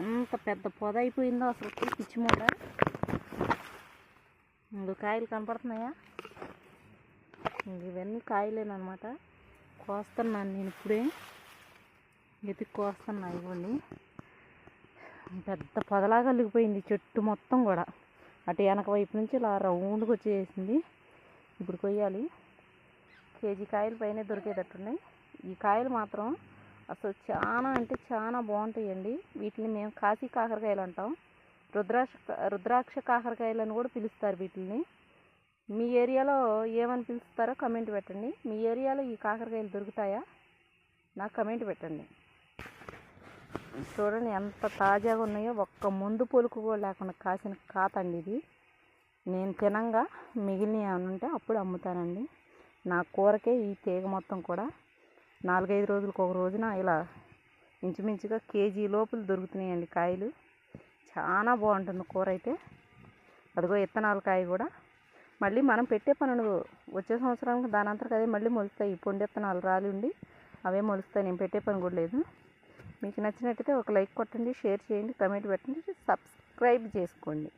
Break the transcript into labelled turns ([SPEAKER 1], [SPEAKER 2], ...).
[SPEAKER 1] ఎంత పెద్ద పొద అయిపోయిందో అసలు పిచ్చిమూడ. ఇంకో కాయలు కనపడుతున్నాయా? ఇవన్నీ కాయలేనమాట. కోస్తున్నాను నేను ఇప్పుడే, ఎతికి కోస్తున్నా. ఇవ్వండి, పెద్ద పొదలాగా అల్లిగిపోయింది చెట్టు మొత్తం కూడా. అటు వెనక వైపు నుంచి ఇలా రౌండ్గా వచ్చేసింది. ఇప్పుడు కొయ్యాలి. కేజీ కాయలు పైన దొరికేటట్టున్నాయి. ఈ కాయలు మాత్రం అసలు చాలా అంటే చాలా బాగుంటాయండి. వీటిని మేము కాశీ కాకరకాయలు అంటాం. రుద్రాక్ష కాకరకాయలు అని కూడా పిలుస్తారు వీటిని. మీ ఏరియాలో ఏమని పిలుస్తారో కమెంట్ పెట్టండి. మీ ఏరియాలో ఈ కాకరకాయలు దొరుకుతాయా? నాకు కమెంట్ పెట్టండి. చూడండి ఎంత తాజాగా ఉన్నాయో. ఒక్క ముందు పొలుకు కూడా లేకుండా కాసిన కాతండి ఇది. నేను తినంగా మిగిలినవి ఏమైనా ఉంటే అప్పుడు అమ్ముతానండి. నా కూరకే ఈ తీగ మొత్తం కూడా 4-5 రోజులకు ఒక రోజున ఇలా ఇంచుమించుగా కేజీ లోపల దొరుకుతున్నాయండి కాయలు. చాలా బాగుంటుంది కూర అయితే. అదిగో ఇత్తనాల కాయ కూడా మళ్ళీ మనం పెట్టే పనులు వచ్చే సంవత్సరానికి దాని అంతరకు అదే మళ్ళీ మొలుస్తాయి. పొండి ఇత్తనాలు రాలి ఉండి అవే మొలుస్తాయి. నేను పెట్టే పని కూడా లేదు. మీకు నచ్చినట్టయితే ఒక లైక్ కొట్టండి, షేర్ చేయండి, కమెంట్ పెట్టండి, సబ్స్క్రైబ్ చేసుకోండి.